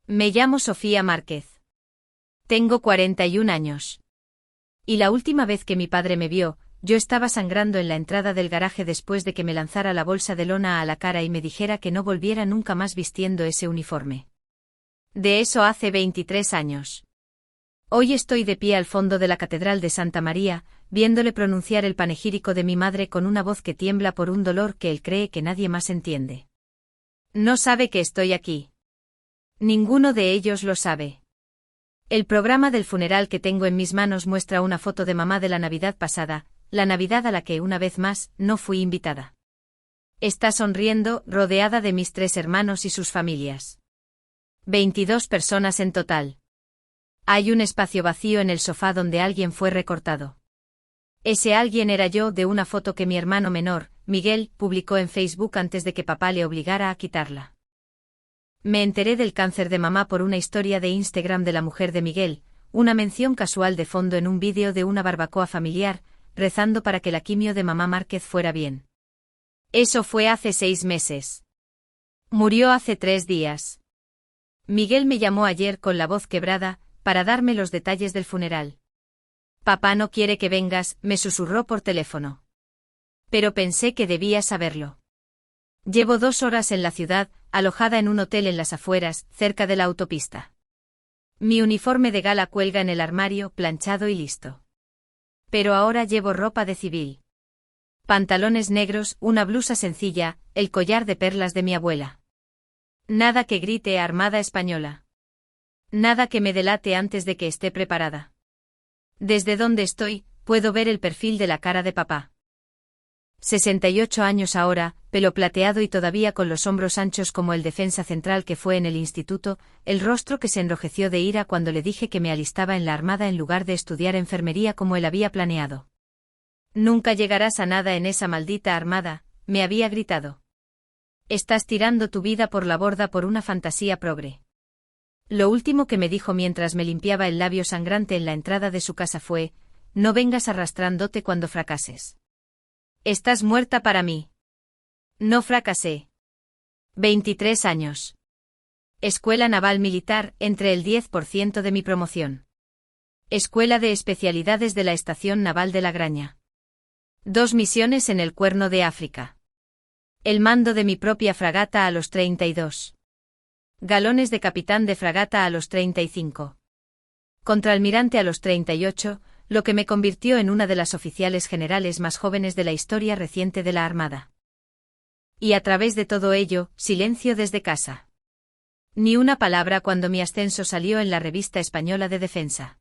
Me llamo Sofía Márquez. Tengo 41 años. Y la última vez que mi padre me vio, yo estaba sangrando en la entrada del garaje después de que me lanzara la bolsa de lona a la cara y me dijera que no volviera nunca más vistiendo ese uniforme. De eso hace 23 años. Hoy estoy de pie al fondo de la Catedral de Santa María, viéndole pronunciar el panegírico de mi madre con una voz que tiembla por un dolor que él cree que nadie más entiende. No sabe que estoy aquí. Ninguno de ellos lo sabe. El programa del funeral que tengo en mis manos muestra una foto de mamá de la Navidad pasada, la Navidad a la que, una vez más, no fui invitada. Está sonriendo, rodeada de mis 3 hermanos y sus familias. 22 personas en total. Hay un espacio vacío en el sofá donde alguien fue recortado. Ese alguien era yo, de una foto que mi hermano menor, Miguel, publicó en Facebook antes de que papá le obligara a quitarla. Me enteré del cáncer de mamá por una historia de Instagram de la mujer de Miguel, una mención casual de fondo en un vídeo de una barbacoa familiar, rezando para que la quimio de mamá Márquez fuera bien. Eso fue hace 6 meses. Murió hace 3 días. Miguel me llamó ayer con la voz quebrada, para darme los detalles del funeral. Papá no quiere que vengas, me susurró por teléfono. Pero pensé que debía saberlo. Llevo 2 horas en la ciudad, alojada en un hotel en las afueras, cerca de la autopista. Mi uniforme de gala cuelga en el armario, planchado y listo. Pero ahora llevo ropa de civil. Pantalones negros, una blusa sencilla, el collar de perlas de mi abuela. Nada que grite Armada Española. Nada que me delate antes de que esté preparada. Desde donde estoy, puedo ver el perfil de la cara de papá. 68 años ahora, pelo plateado y todavía con los hombros anchos como el defensa central que fue en el instituto, el rostro que se enrojeció de ira cuando le dije que me alistaba en la armada en lugar de estudiar enfermería como él había planeado. Nunca llegarás a nada en esa maldita armada, me había gritado. Estás tirando tu vida por la borda por una fantasía progre. Lo último que me dijo mientras me limpiaba el labio sangrante en la entrada de su casa fue: no vengas arrastrándote cuando fracases. Estás muerta para mí. No fracasé. 23 años. Escuela Naval Militar, entre el 10% de mi promoción. Escuela de Especialidades de la Estación Naval de La Graña. 2 misiones en el Cuerno de África. El mando de mi propia fragata a los 32. Galones de capitán de fragata a los 35. Contraalmirante a los 38, lo que me convirtió en una de las oficiales generales más jóvenes de la historia reciente de la Armada. Y a través de todo ello, silencio desde casa. Ni una palabra cuando mi ascenso salió en la Revista Española de Defensa.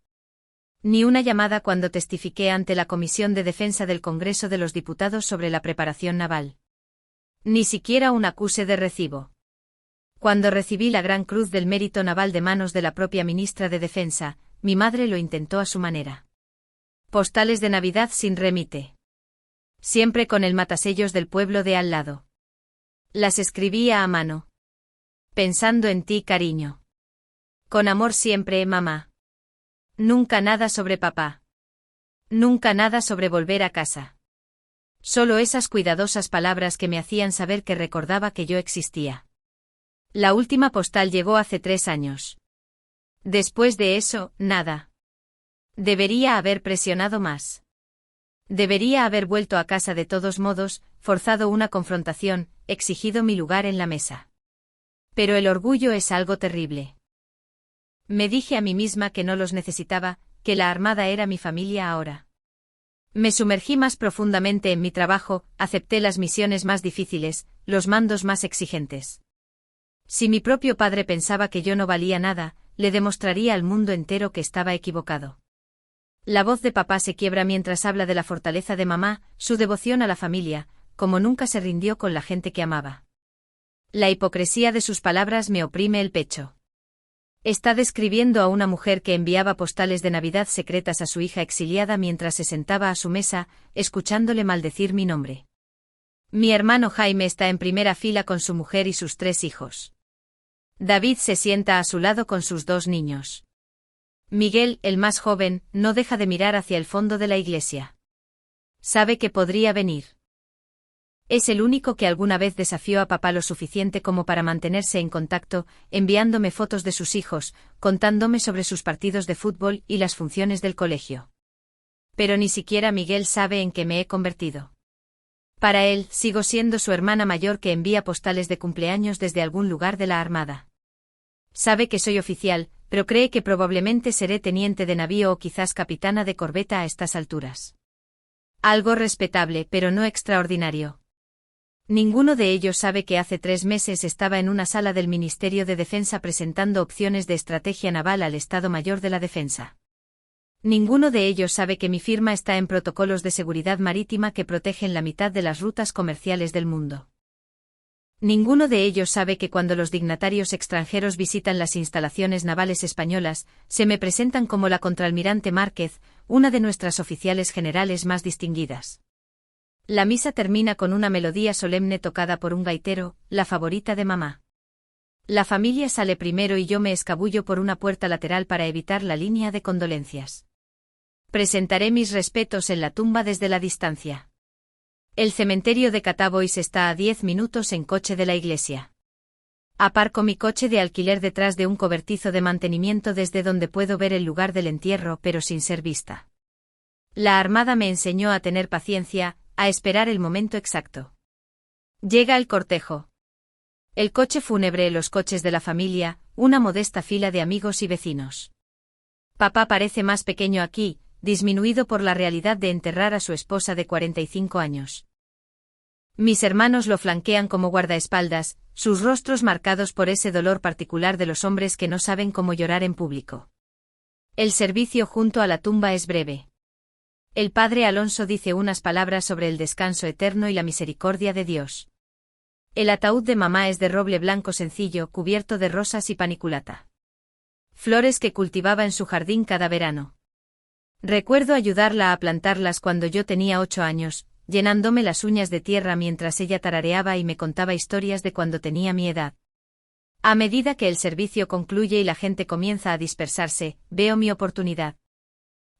Ni una llamada cuando testifiqué ante la Comisión de Defensa del Congreso de los Diputados sobre la preparación naval. Ni siquiera un acuse de recibo. Cuando recibí la Gran Cruz del Mérito Naval de manos de la propia ministra de Defensa, mi madre lo intentó a su manera. Postales de Navidad sin remite. Siempre con el matasellos del pueblo de al lado. Las escribía a mano. Pensando en ti, cariño. Con amor siempre, mamá. Nunca nada sobre papá. Nunca nada sobre volver a casa. Solo esas cuidadosas palabras que me hacían saber que recordaba que yo existía. La última postal llegó hace 3 años. Después de eso, nada. Debería haber presionado más. Debería haber vuelto a casa de todos modos, forzado una confrontación, exigido mi lugar en la mesa. Pero el orgullo es algo terrible. Me dije a mí misma que no los necesitaba, que la Armada era mi familia ahora. Me sumergí más profundamente en mi trabajo, acepté las misiones más difíciles, los mandos más exigentes. Si mi propio padre pensaba que yo no valía nada, le demostraría al mundo entero que estaba equivocado. La voz de papá se quiebra mientras habla de la fortaleza de mamá, su devoción a la familia, como nunca se rindió con la gente que amaba. La hipocresía de sus palabras me oprime el pecho. Está describiendo a una mujer que enviaba postales de Navidad secretas a su hija exiliada mientras se sentaba a su mesa, escuchándole maldecir mi nombre. Mi hermano Jaime está en primera fila con su mujer y sus 3 hijos. David se sienta a su lado con sus 2 niños. Miguel, el más joven, no deja de mirar hacia el fondo de la iglesia. Sabe que podría venir. Es el único que alguna vez desafió a papá lo suficiente como para mantenerse en contacto, enviándome fotos de sus hijos, contándome sobre sus partidos de fútbol y las funciones del colegio. Pero ni siquiera Miguel sabe en qué me he convertido. Para él, sigo siendo su hermana mayor que envía postales de cumpleaños desde algún lugar de la Armada. Sabe que soy oficial, pero cree que probablemente seré teniente de navío o quizás capitana de corbeta a estas alturas. Algo respetable, pero no extraordinario. Ninguno de ellos sabe que hace 3 meses estaba en una sala del Ministerio de Defensa presentando opciones de estrategia naval al Estado Mayor de la Defensa. Ninguno de ellos sabe que mi firma está en protocolos de seguridad marítima que protegen la mitad de las rutas comerciales del mundo. Ninguno de ellos sabe que cuando los dignatarios extranjeros visitan las instalaciones navales españolas, se me presentan como la contraalmirante Márquez, una de nuestras oficiales generales más distinguidas. La misa termina con una melodía solemne tocada por un gaitero, la favorita de mamá. La familia sale primero y yo me escabullo por una puerta lateral para evitar la línea de condolencias. Presentaré mis respetos en la tumba desde la distancia. El cementerio de Catabois está a 10 minutos en coche de la iglesia. Aparco mi coche de alquiler detrás de un cobertizo de mantenimiento desde donde puedo ver el lugar del entierro pero sin ser vista. La Armada me enseñó a tener paciencia, a esperar el momento exacto. Llega el cortejo. El coche fúnebre, los coches de la familia, una modesta fila de amigos y vecinos. Papá parece más pequeño aquí, disminuido por la realidad de enterrar a su esposa de 45 años. Mis hermanos lo flanquean como guardaespaldas, sus rostros marcados por ese dolor particular de los hombres que no saben cómo llorar en público. El servicio junto a la tumba es breve. El padre Alonso dice unas palabras sobre el descanso eterno y la misericordia de Dios. El ataúd de mamá es de roble blanco sencillo, cubierto de rosas y paniculata. Flores que cultivaba en su jardín cada verano. Recuerdo ayudarla a plantarlas cuando yo tenía 8 años, llenándome las uñas de tierra mientras ella tarareaba y me contaba historias de cuando tenía mi edad. A medida que el servicio concluye y la gente comienza a dispersarse, veo mi oportunidad.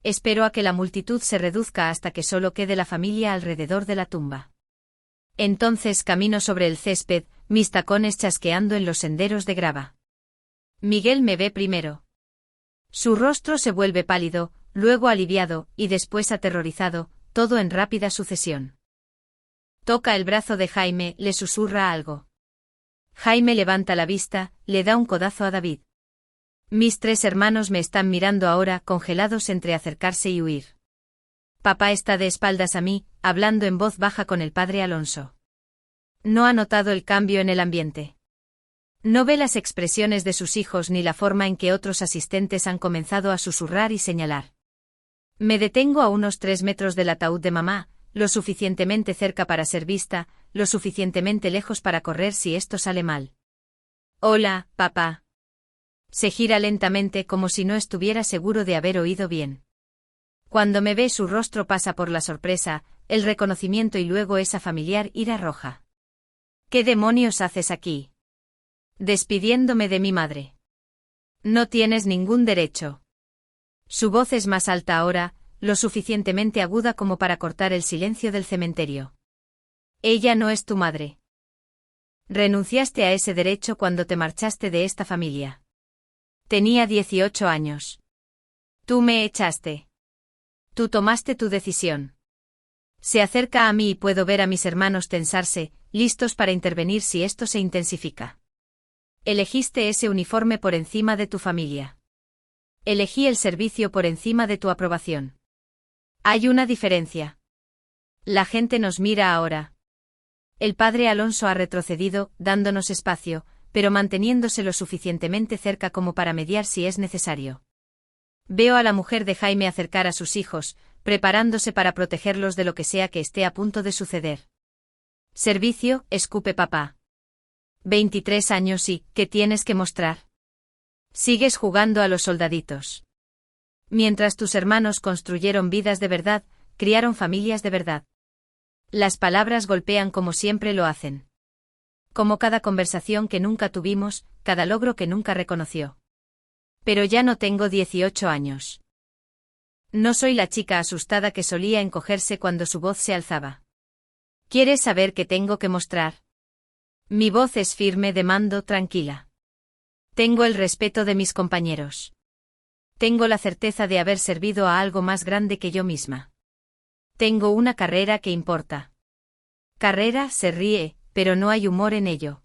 Espero a que la multitud se reduzca hasta que solo quede la familia alrededor de la tumba. Entonces camino sobre el césped, mis tacones chasqueando en los senderos de grava. Miguel me ve primero. Su rostro se vuelve pálido, luego aliviado, y después aterrorizado, todo en rápida sucesión. Toca el brazo de Jaime, le susurra algo. Jaime levanta la vista, le da un codazo a David. Mis 3 hermanos me están mirando ahora, congelados entre acercarse y huir. Papá está de espaldas a mí, hablando en voz baja con el padre Alonso. No ha notado el cambio en el ambiente. No ve las expresiones de sus hijos ni la forma en que otros asistentes han comenzado a susurrar y señalar. Me detengo a unos 3 metros del ataúd de mamá, lo suficientemente cerca para ser vista, lo suficientemente lejos para correr si esto sale mal. Hola, papá. Se gira lentamente como si no estuviera seguro de haber oído bien. Cuando me ve su rostro pasa por la sorpresa, el reconocimiento y luego esa familiar ira roja. ¿Qué demonios haces aquí? Despidiéndome de mi madre. No tienes ningún derecho. Su voz es más alta ahora, lo suficientemente aguda como para cortar el silencio del cementerio. Ella no es tu madre. Renunciaste a ese derecho cuando te marchaste de esta familia. Tenía 18 años. Tú me echaste. Tú tomaste tu decisión. Se acerca a mí y puedo ver a mis hermanos tensarse, listos para intervenir si esto se intensifica. Elegiste ese uniforme por encima de tu familia. Elegí el servicio por encima de tu aprobación. Hay una diferencia. La gente nos mira ahora. El padre Alonso ha retrocedido, dándonos espacio, pero manteniéndose lo suficientemente cerca como para mediar si es necesario. Veo a la mujer de Jaime acercar a sus hijos, preparándose para protegerlos de lo que sea que esté a punto de suceder. Servicio, escupe papá. 23 años y, ¿qué tienes que mostrar? Sigues jugando a los soldaditos. Mientras tus hermanos construyeron vidas de verdad, criaron familias de verdad. Las palabras golpean como siempre lo hacen. Como cada conversación que nunca tuvimos, cada logro que nunca reconoció. Pero ya no tengo 18 años. No soy la chica asustada que solía encogerse cuando su voz se alzaba. ¿Quieres saber qué tengo que mostrar? Mi voz es firme de mando, tranquila. Tengo el respeto de mis compañeros. Tengo la certeza de haber servido a algo más grande que yo misma. Tengo una carrera que importa. Carrera, se ríe, pero no hay humor en ello.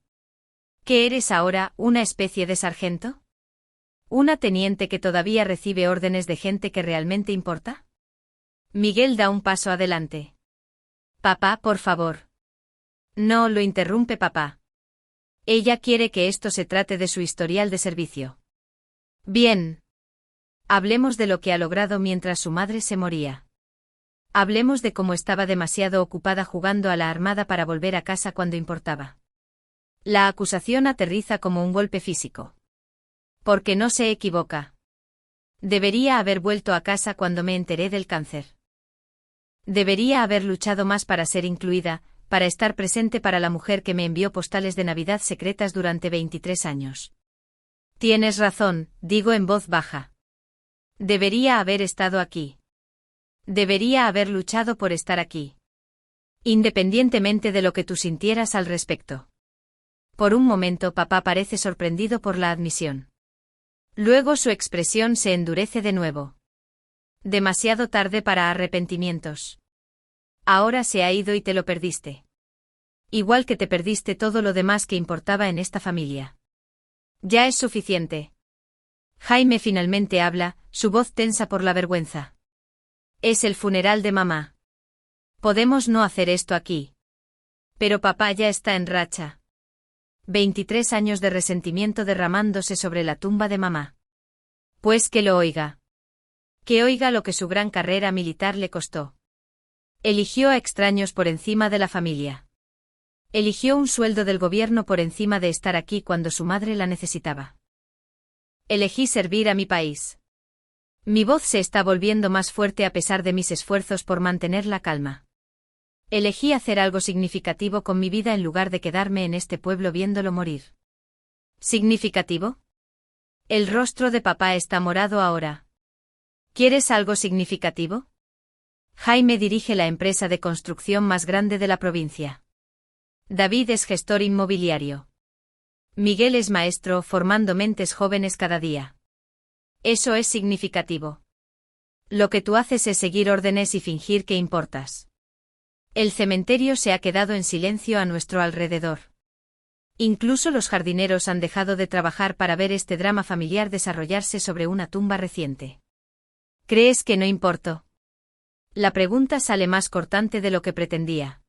¿Qué eres ahora, una especie de sargento? ¿Una teniente que todavía recibe órdenes de gente que realmente importa? Miguel da un paso adelante. Papá, por favor. No, lo interrumpe papá. Ella quiere que esto se trate de su historial de servicio. Bien. Hablemos de lo que ha logrado mientras su madre se moría. Hablemos de cómo estaba demasiado ocupada jugando a la armada para volver a casa cuando importaba. La acusación aterriza como un golpe físico. Porque no se equivoca. Debería haber vuelto a casa cuando me enteré del cáncer. Debería haber luchado más para ser incluida, para estar presente para la mujer que me envió postales de Navidad secretas durante 23 años. Tienes razón, digo en voz baja. Debería haber estado aquí. Debería haber luchado por estar aquí. Independientemente de lo que tú sintieras al respecto. Por un momento papá parece sorprendido por la admisión. Luego su expresión se endurece de nuevo. Demasiado tarde para arrepentimientos. Ahora se ha ido y te lo perdiste. Igual que te perdiste todo lo demás que importaba en esta familia. Ya es suficiente. Jaime finalmente habla, su voz tensa por la vergüenza. Es el funeral de mamá. Podemos no hacer esto aquí. Pero papá ya está en racha. 23 años de resentimiento derramándose sobre la tumba de mamá. Pues que lo oiga. Que oiga lo que su gran carrera militar le costó. Eligió a extraños por encima de la familia. Eligió un sueldo del gobierno por encima de estar aquí cuando su madre la necesitaba. Elegí servir a mi país. Mi voz se está volviendo más fuerte a pesar de mis esfuerzos por mantener la calma. Elegí hacer algo significativo con mi vida en lugar de quedarme en este pueblo viéndolo morir. ¿Significativo? El rostro de papá está morado ahora. ¿Quieres algo significativo? Jaime dirige la empresa de construcción más grande de la provincia. David es gestor inmobiliario. Miguel es maestro formando mentes jóvenes cada día. Eso es significativo. Lo que tú haces es seguir órdenes y fingir que importas. El cementerio se ha quedado en silencio a nuestro alrededor. Incluso los jardineros han dejado de trabajar para ver este drama familiar desarrollarse sobre una tumba reciente. ¿Crees que no importo? La pregunta sale más cortante de lo que pretendía.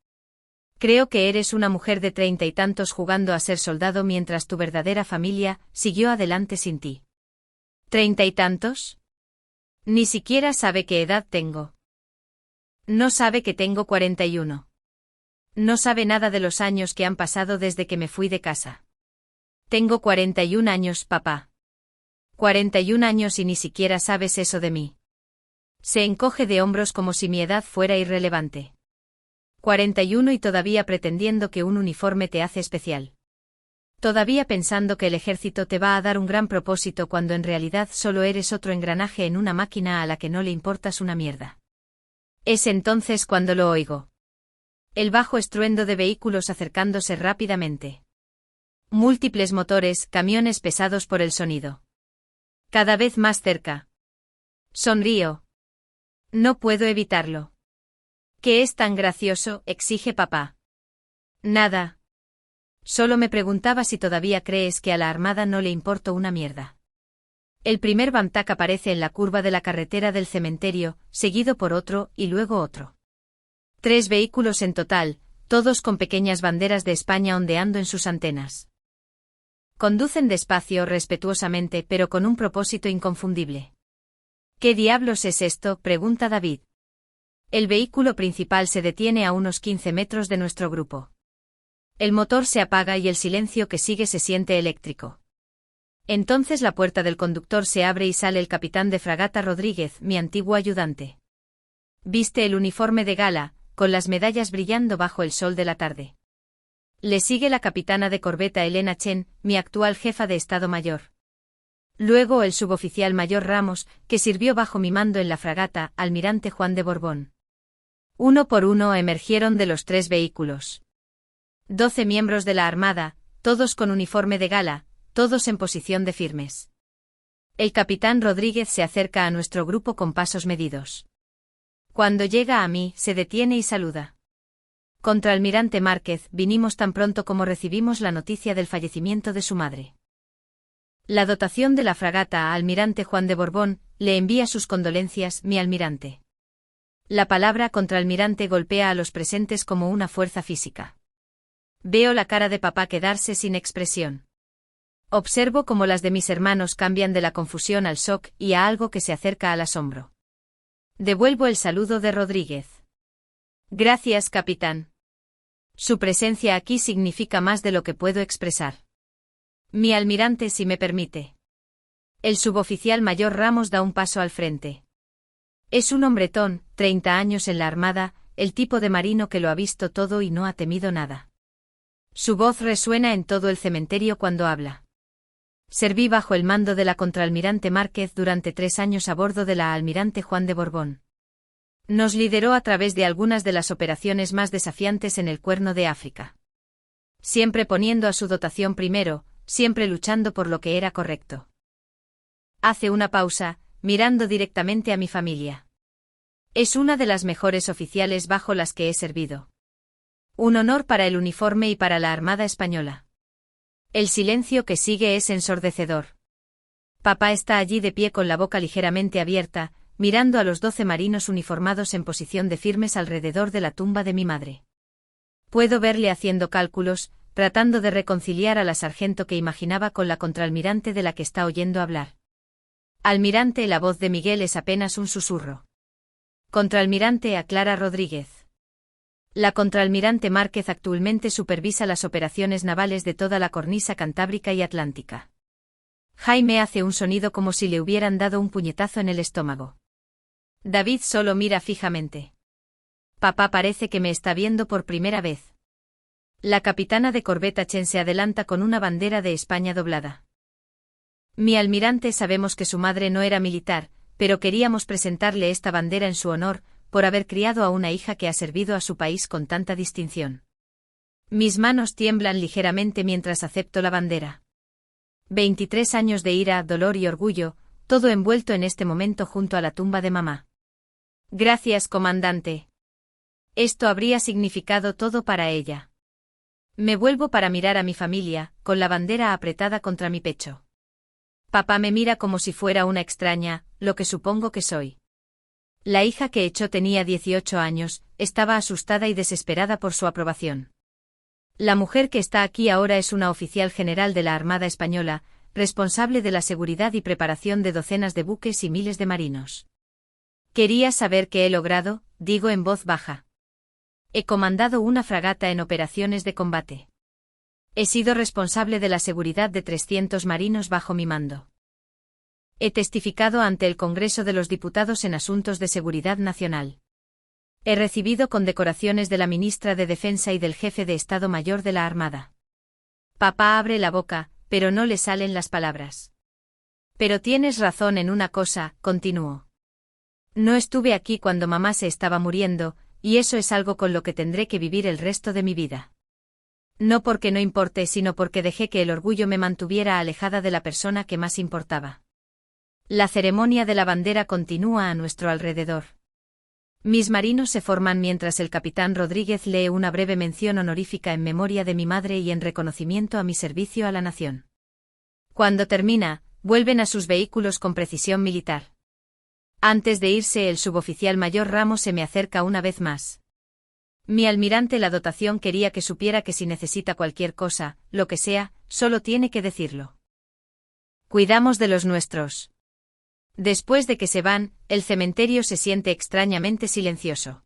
Creo que eres una mujer de 30 y tantos jugando a ser soldado mientras tu verdadera familia siguió adelante sin ti. ¿30 y tantos? Ni siquiera sabe qué edad tengo. No sabe que tengo 41. No sabe nada de los años que han pasado desde que me fui de casa. Tengo 41 años, papá. 41 años y ni siquiera sabes eso de mí. Se encoge de hombros como si mi edad fuera irrelevante. 41 y todavía pretendiendo que un uniforme te hace especial. Todavía pensando que el ejército te va a dar un gran propósito cuando en realidad solo eres otro engranaje en una máquina a la que no le importas una mierda. Es entonces cuando lo oigo. El bajo estruendo de vehículos acercándose rápidamente. Múltiples motores, camiones pesados por el sonido. Cada vez más cerca. Sonrío. No puedo evitarlo. ¿Qué es tan gracioso?, exige papá. Nada. Solo me preguntaba si todavía crees que a la armada no le importo una mierda. El primer Bamtak aparece en la curva de la carretera del cementerio, seguido por otro y luego otro. 3 vehículos en total, todos con pequeñas banderas de España ondeando en sus antenas. Conducen despacio, respetuosamente, pero con un propósito inconfundible. ¿Qué diablos es esto?, pregunta David. El vehículo principal se detiene a unos 15 metros de nuestro grupo. El motor se apaga y el silencio que sigue se siente eléctrico. Entonces la puerta del conductor se abre y sale el capitán de fragata Rodríguez, mi antiguo ayudante. Viste el uniforme de gala, con las medallas brillando bajo el sol de la tarde. Le sigue la capitana de corbeta Elena Chen, mi actual jefa de Estado Mayor. Luego el suboficial mayor Ramos, que sirvió bajo mi mando en la fragata, almirante Juan de Borbón. Uno por uno emergieron de los 3 vehículos. 12 miembros de la Armada, todos con uniforme de gala, todos en posición de firmes. El capitán Rodríguez se acerca a nuestro grupo con pasos medidos. Cuando llega a mí, se detiene y saluda. Contraalmirante Márquez, vinimos tan pronto como recibimos la noticia del fallecimiento de su madre. La dotación de la fragata Almirante Juan de Borbón le envía sus condolencias, mi almirante. La palabra contraalmirante golpea a los presentes como una fuerza física. Veo la cara de papá quedarse sin expresión. Observo cómo las de mis hermanos cambian de la confusión al shock y a algo que se acerca al asombro. Devuelvo el saludo de Rodríguez. Gracias, capitán. Su presencia aquí significa más de lo que puedo expresar. Mi almirante, si me permite. El suboficial mayor Ramos da un paso al frente. Es un hombretón, 30 años en la Armada, el tipo de marino que lo ha visto todo y no ha temido nada. Su voz resuena en todo el cementerio cuando habla. Serví bajo el mando de la contraalmirante Márquez durante 3 años a bordo de la Almirante Juan de Borbón. Nos lideró a través de algunas de las operaciones más desafiantes en el Cuerno de África. Siempre poniendo a su dotación primero, siempre luchando por lo que era correcto. Hace una pausa, mirando directamente a mi familia. Es una de las mejores oficiales bajo las que he servido. Un honor para el uniforme y para la Armada Española. El silencio que sigue es ensordecedor. Papá está allí de pie con la boca ligeramente abierta, mirando a los 12 marinos uniformados en posición de firmes alrededor de la tumba de mi madre. Puedo verle haciendo cálculos, tratando de reconciliar a la sargento que imaginaba con la contraalmirante de la que está oyendo hablar. Almirante, la voz de Miguel es apenas un susurro. Contraalmirante, aclara Rodríguez. La contraalmirante Márquez actualmente supervisa las operaciones navales de toda la cornisa cantábrica y atlántica. Jaime hace un sonido como si le hubieran dado un puñetazo en el estómago. David solo mira fijamente. Papá parece que me está viendo por primera vez. La capitana de corbeta Chen se adelanta con una bandera de España doblada. Mi almirante, sabemos que su madre no era militar, pero queríamos presentarle esta bandera en su honor, por haber criado a una hija que ha servido a su país con tanta distinción. Mis manos tiemblan ligeramente mientras acepto la bandera. 23 años de ira, dolor y orgullo, todo envuelto en este momento junto a la tumba de mamá. Gracias, comandante. Esto habría significado todo para ella. Me vuelvo para mirar a mi familia, con la bandera apretada contra mi pecho. Papá me mira como si fuera una extraña, lo que supongo que soy. La hija que echó tenía 18 años, estaba asustada y desesperada por su aprobación. La mujer que está aquí ahora es una oficial general de la Armada Española, responsable de la seguridad y preparación de docenas de buques y miles de marinos. Quería saber qué he logrado, digo en voz baja. He comandado una fragata en operaciones de combate. He sido responsable de la seguridad de 300 marinos bajo mi mando. He testificado ante el Congreso de los Diputados en asuntos de seguridad nacional. He recibido condecoraciones de la ministra de Defensa y del jefe de Estado Mayor de la Armada. Papá abre la boca, pero no le salen las palabras. Pero tienes razón en una cosa, continuó. No estuve aquí cuando mamá se estaba muriendo, y eso es algo con lo que tendré que vivir el resto de mi vida. No porque no importe, sino porque dejé que el orgullo me mantuviera alejada de la persona que más importaba. La ceremonia de la bandera continúa a nuestro alrededor. Mis marinos se forman mientras el capitán Rodríguez lee una breve mención honorífica en memoria de mi madre y en reconocimiento a mi servicio a la nación. Cuando termina, vuelven a sus vehículos con precisión militar. Antes de irse, el suboficial mayor Ramos se me acerca una vez más. Mi almirante, la dotación quería que supiera que si necesita cualquier cosa, lo que sea, solo tiene que decirlo. Cuidamos de los nuestros. Después de que se van, el cementerio se siente extrañamente silencioso.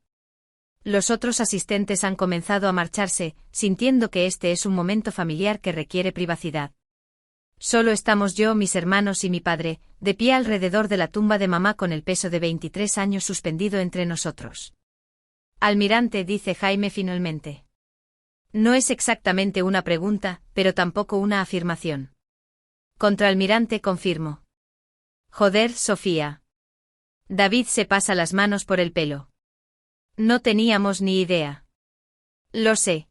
Los otros asistentes han comenzado a marcharse, sintiendo que este es un momento familiar que requiere privacidad. Solo estamos yo, mis hermanos y mi padre, de pie alrededor de la tumba de mamá con el peso de 23 años suspendido entre nosotros. Almirante, dice Jaime finalmente. No es exactamente una pregunta, pero tampoco una afirmación. Contraalmirante, confirmo. Joder, Sofía. David se pasa las manos por el pelo. No teníamos ni idea. Lo sé.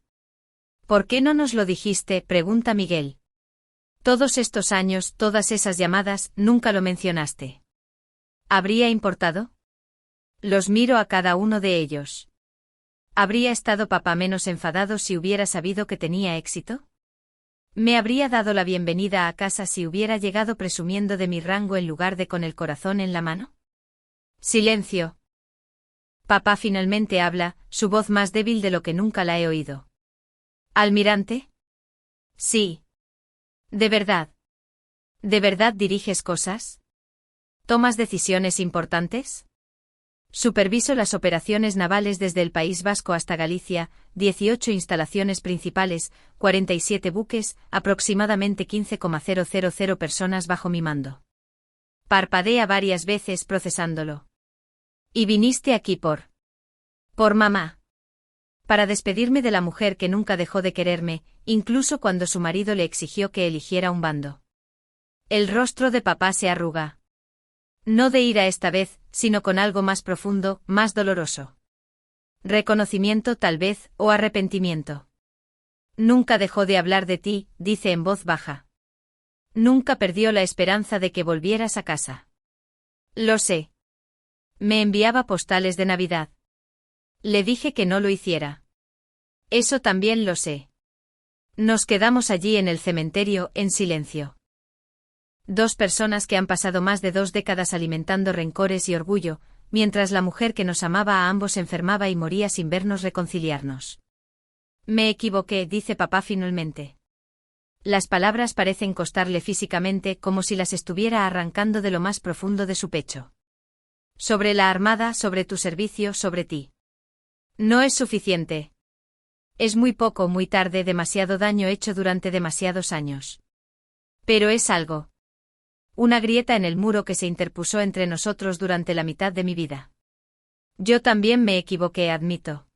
¿Por qué no nos lo dijiste?, pregunta Miguel. Todos estos años, todas esas llamadas, nunca lo mencionaste. ¿Habría importado? Los miro a cada uno de ellos. ¿Habría estado papá menos enfadado si hubiera sabido que tenía éxito? ¿Me habría dado la bienvenida a casa si hubiera llegado presumiendo de mi rango en lugar de con el corazón en la mano? Silencio. Papá finalmente habla, su voz más débil de lo que nunca la he oído. ¿Almirante? Sí. ¿De verdad? ¿De verdad diriges cosas? ¿Tomas decisiones importantes? Superviso las operaciones navales desde el País Vasco hasta Galicia, 18 instalaciones principales, 47 buques, aproximadamente 15,000 personas bajo mi mando. Parpadea varias veces procesándolo. ¿Y viniste aquí por mamá? Para despedirme de la mujer que nunca dejó de quererme, incluso cuando su marido le exigió que eligiera un bando. El rostro de papá se arruga. No de ira esta vez, sino con algo más profundo, más doloroso. Reconocimiento tal vez, o arrepentimiento. Nunca dejó de hablar de ti, dice en voz baja. Nunca perdió la esperanza de que volvieras a casa. Lo sé. Me enviaba postales de Navidad. Le dije que no lo hiciera. Eso también lo sé. Nos quedamos allí en el cementerio, en silencio. Dos personas que han pasado más de 2 décadas alimentando rencores y orgullo, mientras la mujer que nos amaba a ambos enfermaba y moría sin vernos reconciliarnos. Me equivoqué, dice papá finalmente. Las palabras parecen costarle físicamente como si las estuviera arrancando de lo más profundo de su pecho. Sobre la armada, sobre tu servicio, sobre ti. No es suficiente. Es muy poco, muy tarde, demasiado daño hecho durante demasiados años. Pero es algo. Una grieta en el muro que se interpuso entre nosotros durante la mitad de mi vida. Yo también me equivoqué, admito.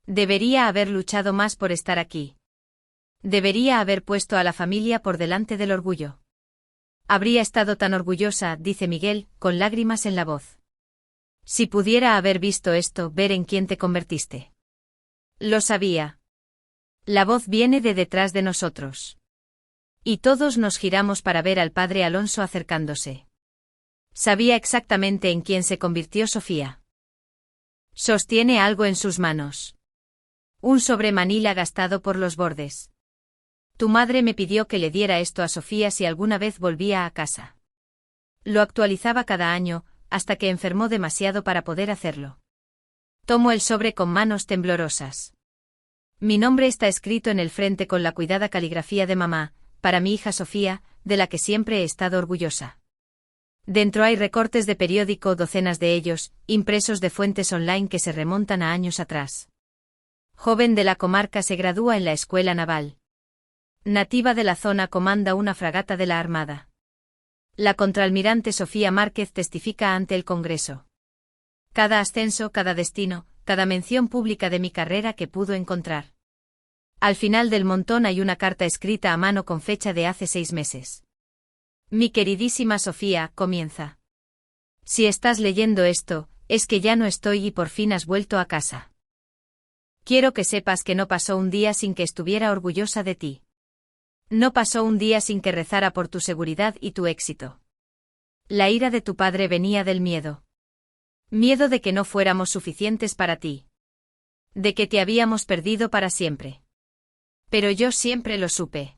Debería haber luchado más por estar aquí. Debería haber puesto a la familia por delante del orgullo. Habría estado tan orgullosa, dice Miguel, con lágrimas en la voz. Si pudiera haber visto esto, ver en quién te convertiste. Lo sabía. La voz viene de detrás de nosotros. Y todos nos giramos para ver al padre Alonso acercándose. Sabía exactamente en quién se convirtió Sofía. Sostiene algo en sus manos. Un sobre manila gastado por los bordes. Tu madre me pidió que le diera esto a Sofía si alguna vez volvía a casa. Lo actualizaba cada año, hasta que enfermó demasiado para poder hacerlo. Tomo el sobre con manos temblorosas. Mi nombre está escrito en el frente con la cuidada caligrafía de mamá, para mi hija Sofía, de la que siempre he estado orgullosa. Dentro hay recortes de periódico, docenas de ellos, impresos de fuentes online que se remontan a años atrás. Joven de la comarca, se gradúa en la escuela naval. Nativa de la zona, comanda una fragata de la Armada. La contraalmirante Sofía Márquez testifica ante el Congreso. Cada ascenso, cada destino, cada mención pública de mi carrera que pudo encontrar. Al final del montón hay una carta escrita a mano con fecha de hace 6 meses. Mi queridísima Sofía, comienza. Si estás leyendo esto, es que ya no estoy y por fin has vuelto a casa. Quiero que sepas que no pasó un día sin que estuviera orgullosa de ti. No pasó un día sin que rezara por tu seguridad y tu éxito. La ira de tu padre venía del miedo. Miedo de que no fuéramos suficientes para ti. De que te habíamos perdido para siempre. Pero yo siempre lo supe.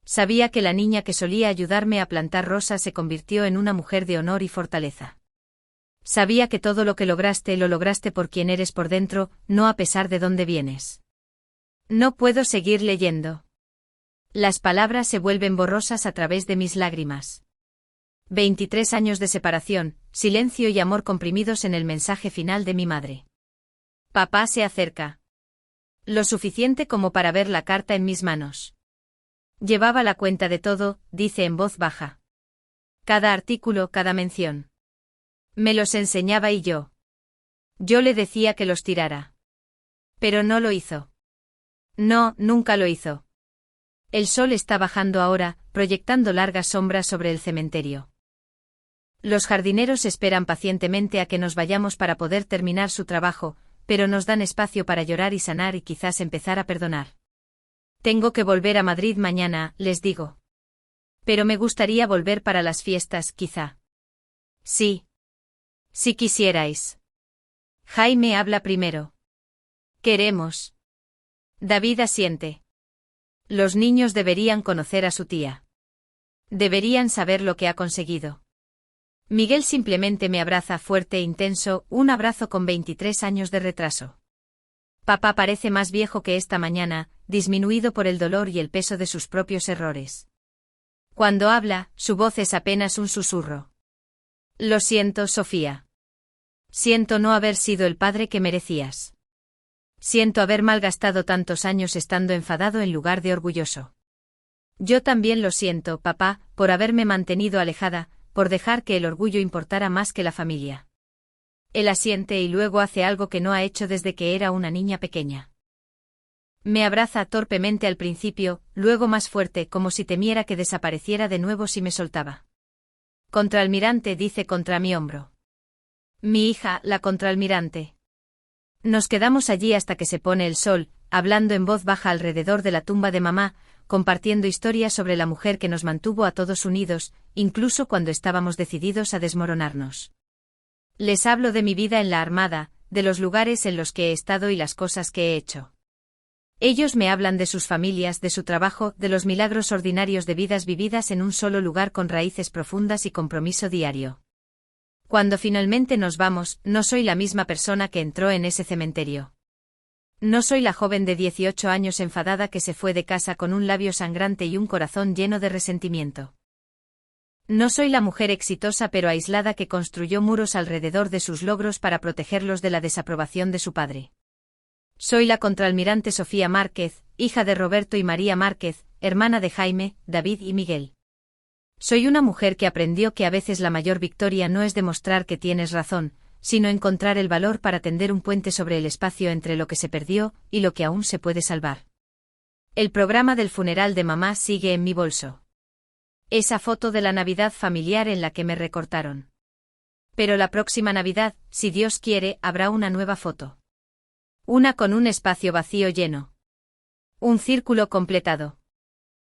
Sabía que la niña que solía ayudarme a plantar rosas se convirtió en una mujer de honor y fortaleza. Sabía que todo lo que lograste lo lograste por quien eres por dentro, no a pesar de dónde vienes. No puedo seguir leyendo. Las palabras se vuelven borrosas a través de mis lágrimas. 23 años de separación, silencio y amor comprimidos en el mensaje final de mi madre. Papá se acerca. Lo suficiente como para ver la carta en mis manos. Llevaba la cuenta de todo, dice en voz baja. Cada artículo, cada mención. Me los enseñaba y yo. Yo le decía que los tirara. Pero no lo hizo. No, nunca lo hizo. El sol está bajando ahora, proyectando largas sombras sobre el cementerio. Los jardineros esperan pacientemente a que nos vayamos para poder terminar su trabajo, pero nos dan espacio para llorar y sanar y quizás empezar a perdonar. Tengo que volver a Madrid mañana, les digo. Pero me gustaría volver para las fiestas, quizá. Sí. Si quisierais. Jaime habla primero. Queremos. David asiente. Los niños deberían conocer a su tía. Deberían saber lo que ha conseguido. Miguel simplemente me abraza fuerte e intenso, un abrazo con 23 años de retraso. Papá parece más viejo que esta mañana, disminuido por el dolor y el peso de sus propios errores. Cuando habla, su voz es apenas un susurro. Lo siento, Sofía. Siento no haber sido el padre que merecías. Siento haber malgastado tantos años estando enfadado en lugar de orgulloso. Yo también lo siento, papá, por haberme mantenido alejada, por dejar que el orgullo importara más que la familia. Él asiente y luego hace algo que no ha hecho desde que era una niña pequeña. Me abraza torpemente al principio, luego más fuerte como si temiera que desapareciera de nuevo si me soltaba. Contraalmirante, dice contra mi hombro. Mi hija, la contraalmirante. Nos quedamos allí hasta que se pone el sol, hablando en voz baja alrededor de la tumba de mamá, compartiendo historias sobre la mujer que nos mantuvo a todos unidos, incluso cuando estábamos decididos a desmoronarnos. Les hablo de mi vida en la Armada, de los lugares en los que he estado y las cosas que he hecho. Ellos me hablan de sus familias, de su trabajo, de los milagros ordinarios de vidas vividas en un solo lugar con raíces profundas y compromiso diario. Cuando finalmente nos vamos, no soy la misma persona que entró en ese cementerio. No soy la joven de 18 años enfadada que se fue de casa con un labio sangrante y un corazón lleno de resentimiento. No soy la mujer exitosa pero aislada que construyó muros alrededor de sus logros para protegerlos de la desaprobación de su padre. Soy la contraalmirante Sofía Márquez, hija de Roberto y María Márquez, hermana de Jaime, David y Miguel. Soy una mujer que aprendió que a veces la mayor victoria no es demostrar que tienes razón, sino encontrar el valor para tender un puente sobre el espacio entre lo que se perdió y lo que aún se puede salvar. El programa del funeral de mamá sigue en mi bolso. Esa foto de la Navidad familiar en la que me recortaron. Pero la próxima Navidad, si Dios quiere, habrá una nueva foto. Una con un espacio vacío lleno. Un círculo completado.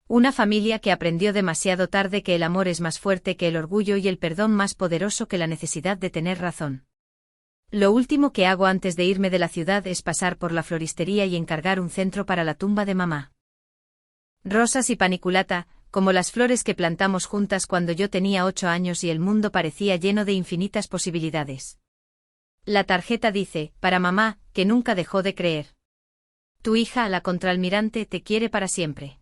Una familia que aprendió demasiado tarde que el amor es más fuerte que el orgullo y el perdón más poderoso que la necesidad de tener razón. Lo último que hago antes de irme de la ciudad es pasar por la floristería y encargar un centro para la tumba de mamá. Rosas y paniculata, como las flores que plantamos juntas cuando yo tenía 8 años y el mundo parecía lleno de infinitas posibilidades. La tarjeta dice, para mamá, que nunca dejó de creer. Tu hija, la contraalmirante, te quiere para siempre.